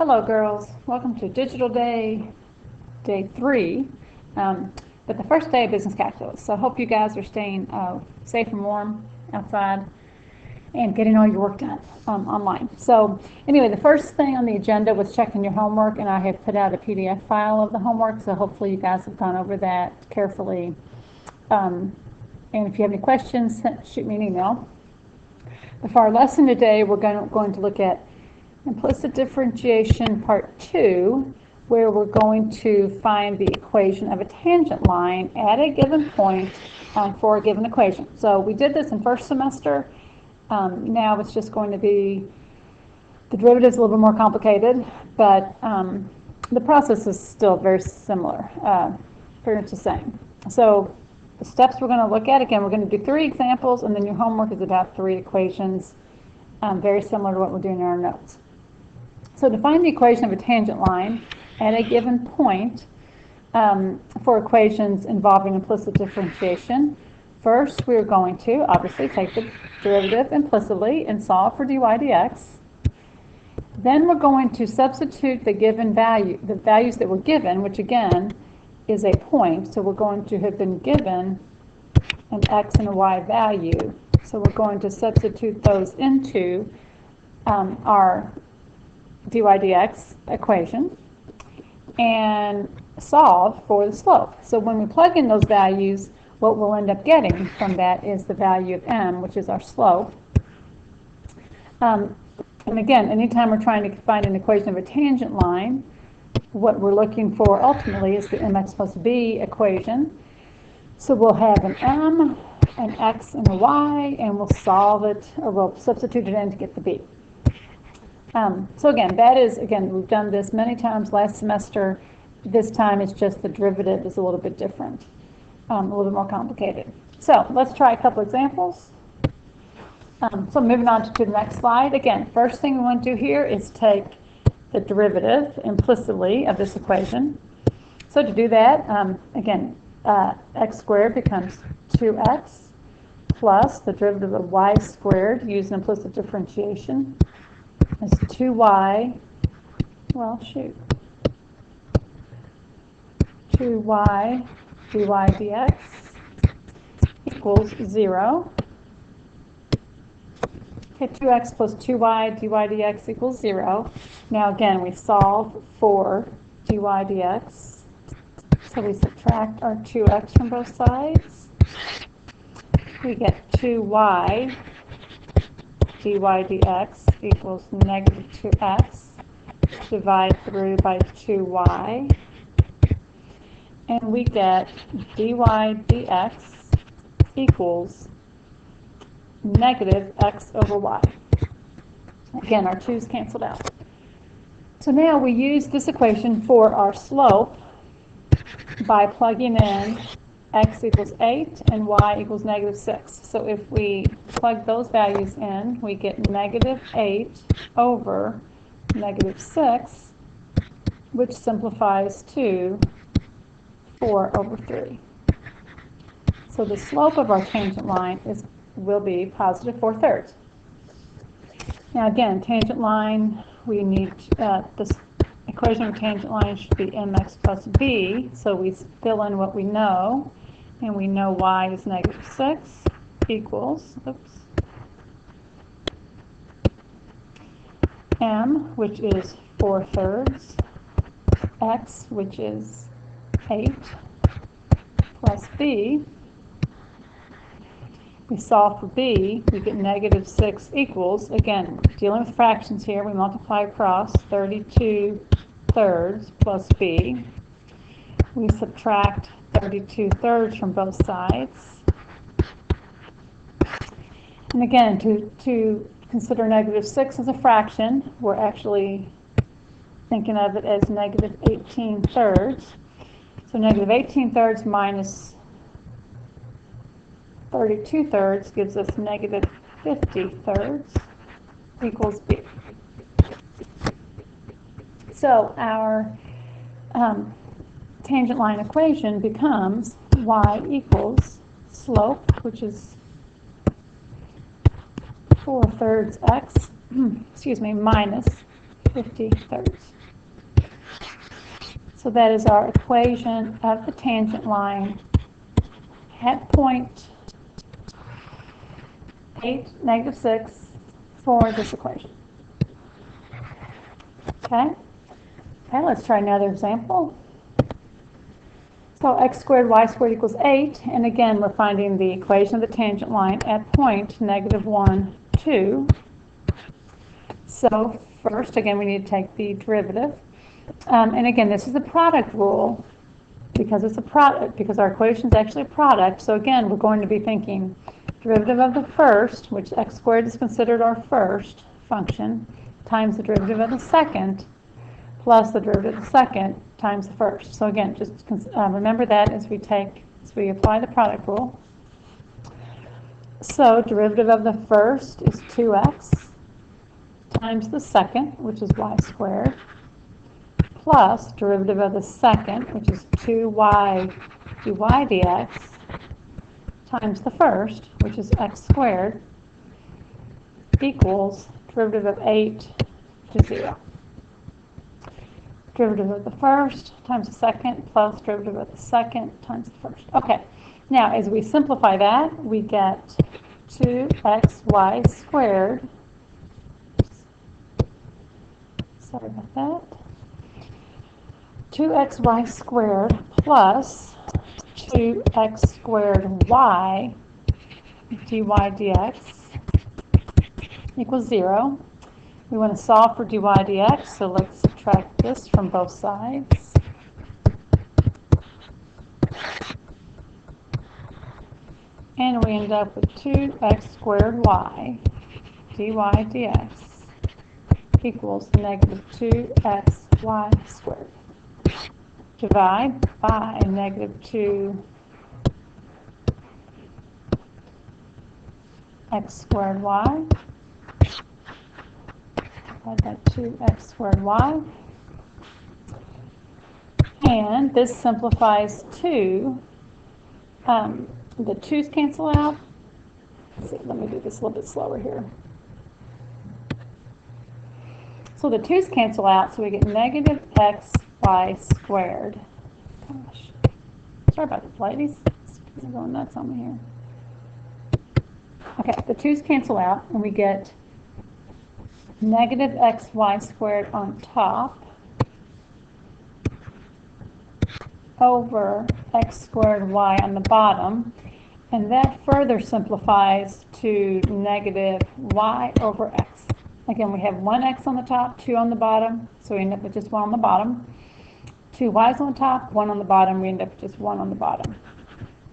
Hello girls, welcome to Digital Day 3, but the first day of business calculus. So I hope you guys are staying safe and warm outside and getting all your work done online. So anyway, the first thing on the agenda was checking your homework, and I have put out a PDF file of the homework, so hopefully you guys have gone over that carefully. And if you have any questions, shoot me an email. But for our lesson today, we're going to look at implicit differentiation part 2, where we're going to find the equation of a tangent line at a given point for a given equation. So we did this in first semester. Now it's just going to be, the derivative is a little bit more complicated, but the process is still very similar, pretty much the same. So the steps we're going to look at, again, we're going to do 3 examples, and then your homework is about 3 equations, very similar to what we're doing in our notes. So to find the equation of a tangent line at a given point for equations involving implicit differentiation, first we're going to obviously take the derivative implicitly and solve for dy dx. Then we're going to substitute the given value, the values that were given, which again is a point. So we're going to have been given an x and a y value. So we're going to substitute those into our dy dx equation and solve for the slope. So when we plug in those values, what we'll end up getting from that is the value of m, which is our slope. And again, anytime we're trying to find an equation of a tangent line, what we're looking for ultimately is the mx plus b equation. So we'll have an m, an x, and a y, and we'll solve it, or we'll substitute it in to get the b. So again, we've done this many times last semester. This time it's just the derivative is a little bit different, a little bit more complicated. So let's try a couple examples. So moving on to the next slide. Again, first thing we want to do here is take the derivative implicitly of this equation. So to do that, again, x squared becomes 2x plus the derivative of y squared using implicit differentiation is 2y, 2y dy dx equals 0. Okay, 2x plus 2y dy dx equals 0. Now again, we solve for dy dx. So we subtract our 2x from both sides. We get 2y dy dx equals negative 2x. Divide through by 2y. And we get dy dx equals negative x over y. Again, our 2's canceled out. So now we use this equation for our slope by plugging in x equals 8 and y equals negative 6. So if we plug those values in, we get negative 8 over negative 6, which simplifies to 4 over 3. So the slope of our tangent line will be positive 4/3. Now again, tangent line, we need this equation of tangent line should be mx plus b. So we fill in what we know, and we know y is negative 6 equals, m, which is 4/3, x, which is 8, plus b. We solve for b, we get negative 6 equals, again, dealing with fractions here, we multiply across 32/3 plus b. We subtract 32/3 from both sides. And again, to consider negative 6 as a fraction, we're actually thinking of it as negative 18/3. So negative 18/3 minus 32/3 gives us negative 50/3 equals b. So our tangent line equation becomes y equals slope, which is 4/3 x, minus 50/3. So that is our equation of the tangent line at point 8, -6 for this equation. Okay, let's try another example. So x squared y squared equals 8, and again we're finding the equation of the tangent line at point -1, 2. So first, again, we need to take the derivative. And again, this is the product rule because it's a product, because our equation is actually a product. So again, we're going to be thinking derivative of the first, which x squared is considered our first function, times the derivative of the second, plus the derivative of the second times the first. So again, just remember that as we apply the product rule. So derivative of the first is 2x times the second, which is y squared, plus derivative of the second, which is 2y dy dx, times the first, which is x squared, equals derivative of 8 to 0. Derivative of the first times the second plus derivative of the second times the first. Okay, now as we simplify that, we get 2xy squared, sorry about that, 2xy squared plus 2x squared y dy dx equals 0. We want to solve for dy dx, so let's subtract this from both sides. And we end up with 2x squared y dy dx equals -2xy squared. Divide by -2x squared y. Divide by 2x squared y. And this simplifies to, the 2's cancel out. Let's see, let me do this a little bit slower here. So the 2's cancel out, so we get -xy squared. Gosh, sorry about this, ladies. You're going nuts on me here. Okay, the 2's cancel out, and we get -xy squared on top over x squared y on the bottom, and that further simplifies to -y over x. Again, we have one x on the top, 2 on the bottom, so we end up with just 1 on the bottom. 2 y's on the top, 1 on the bottom, we end up with just 1 on the bottom.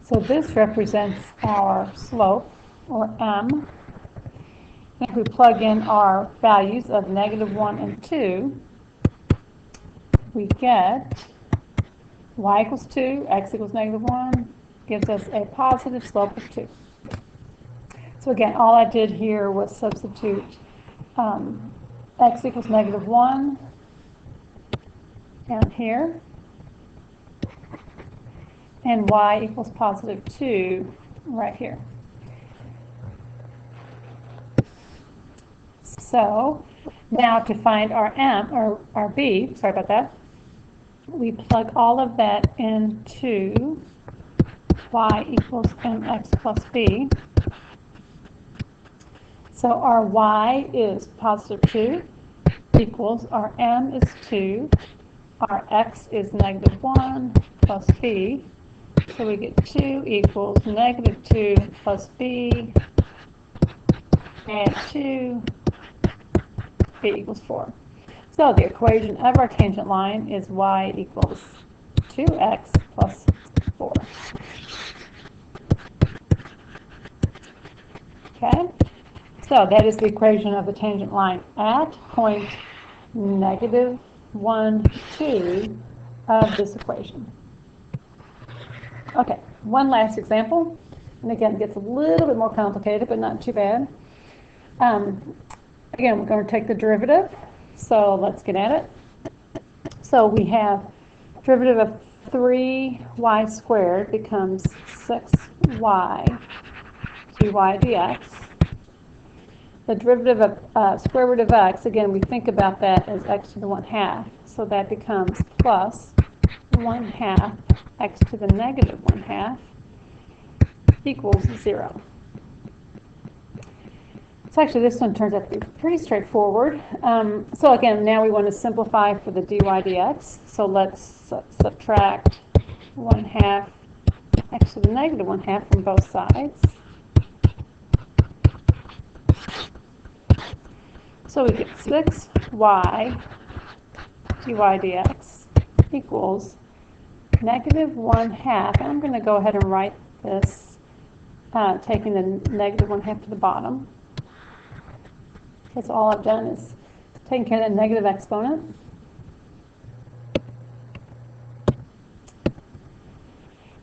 So this represents our slope, or m. If we plug in our values of -1 and 2, we get y equals 2, x equals -1, gives us a positive slope of 2. So again, all I did here was substitute x equals -1 down here, and y equals positive 2 right here. So now to find our m, or our b, sorry about that, we plug all of that into y equals mx plus b. So our y is positive 2 equals our m is 2, our x is -1 plus b. So we get 2 equals -2 plus b, add 2, b equals 4. So the equation of our tangent line is y equals 2x plus 4. Okay, so that is the equation of the tangent line at point -1, 2 of this equation. Okay, one last example, and again, it gets a little bit more complicated, but not too bad. Again, we're going to take the derivative, so let's get at it. So we have derivative of 3y squared becomes 6y dy dx. the derivative of square root of x, again, we think about that as x to the 1/2. So that becomes plus 1/2 x to the negative 1/2 equals 0. So actually this one turns out to be pretty straightforward. So again, now we want to simplify for the dy dx. So let's subtract 1/2 x to the negative 1/2 from both sides. So we get 6y dy dx equals negative 1/2. And I'm going to go ahead and write this, taking the negative 1/2 to the bottom. Because all I've done is taken care of the negative exponent.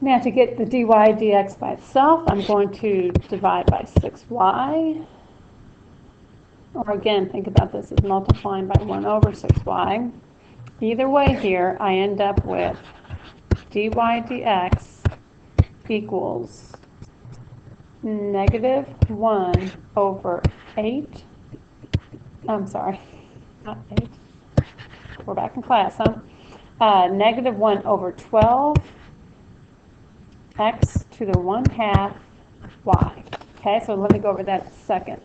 Now to get the dy dx by itself, I'm going to divide by 6y. Or again, think about this as multiplying by 1 over 6y. Either way here, I end up with dy dx equals negative 1 over 8. I'm sorry, not 8. We're back in class, huh? Negative 1 over 12 x to the 1/2 y. Okay, so let me go over that in a second.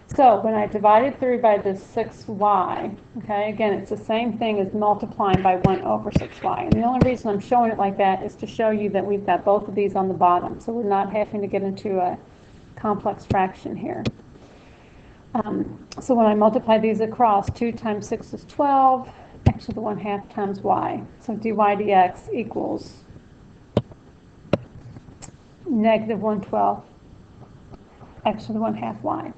So when I divided through by this 6y, okay, again, it's the same thing as multiplying by 1 over 6y. And the only reason I'm showing it like that is to show you that we've got both of these on the bottom, so we're not having to get into a complex fraction here. So when I multiply these across, 2 times 6 is 12, x to the 1/2 times y. So dy dx equals negative 1/12 x to the 1/2 y.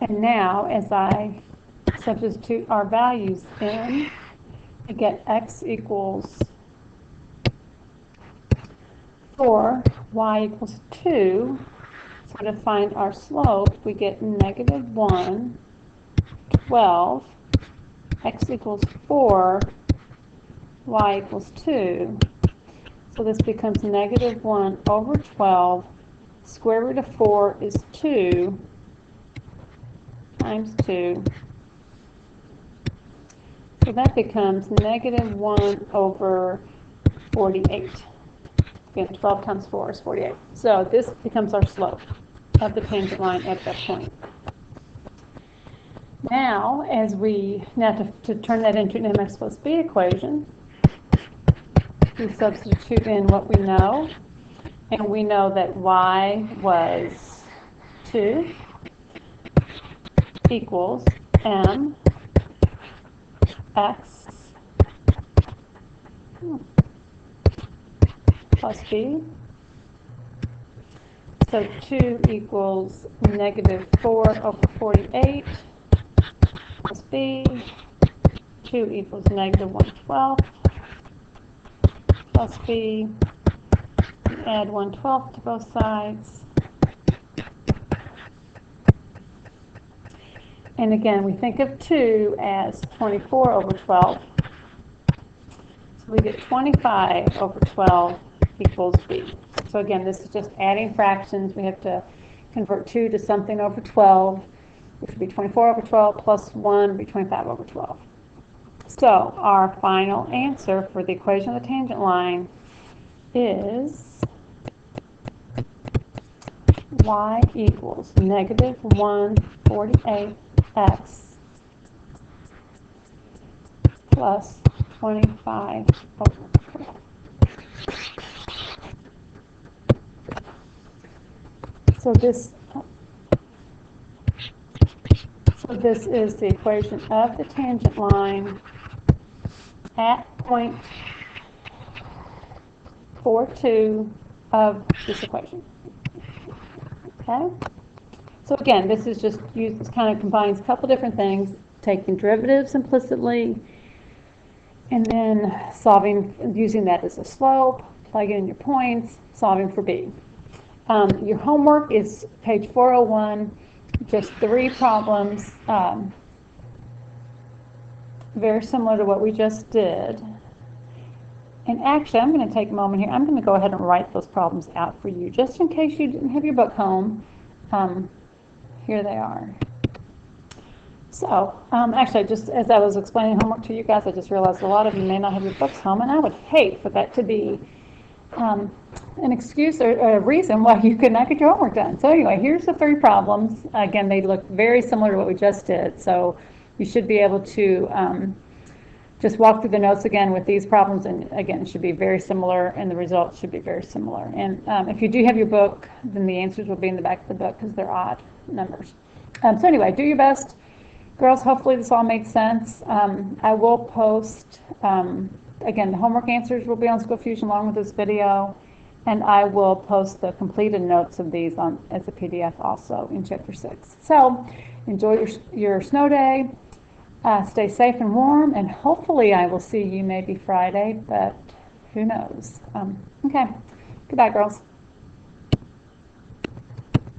And now, as I substitute our values in, I get x equals 4, y equals 2. So to find our slope, we get negative 1, 12, x equals 4, y equals 2. So this becomes negative 1 over 12. Square root of 4 is 2 times 2. So that becomes negative 1 over 48. Again, 12 times 4 is 48. So this becomes our slope of the tangent line at that point. Now, to turn that into an mx plus b equation, we substitute in what we know. And we know that y was 2 equals m x plus b. So 2 equals negative 4 over 48 plus b. 2 equals negative 1/12 plus b. Add 1/12 to both sides. And again, we think of 2 as 24 over 12. So we get 25 over 12 equals b. So again, this is just adding fractions. We have to convert 2 to something over 12, which would be 24 over 12 plus 1 would be 25 over 12. So our final answer for the equation of the tangent line is y equals negative 1/48x plus 25 over 12. So this is the equation of the tangent line at point 4(2) of this equation. Okay? So again, this is just used, this kind of combines a couple different things, taking derivatives implicitly, and then using that as a slope, plugging in your points, solving for b. Your homework is page 401, just 3 problems, very similar to what we just did. And actually, I'm going to take a moment here. I'm going to go ahead and write those problems out for you, just in case you didn't have your book home. Here they are. So, actually, just as I was explaining homework to you guys, I just realized a lot of you may not have your books home, and I would hate for that to be an excuse or a reason why you could not get your homework done. So anyway, here's the 3 problems. Again, they look very similar to what we just did, so you should be able to just walk through the notes again with these problems, and again, it should be very similar, and the results should be very similar. And if you do have your book, then the answers will be in the back of the book because they're odd numbers. So anyway, do your best. Girls, hopefully this all makes sense. I will post, again, the homework answers will be on School Fusion along with this video, and I will post the completed notes of these on as a PDF also in Chapter 6. So enjoy your snow day. Stay safe and warm, and hopefully I will see you maybe Friday, but who knows. Okay, goodbye, girls.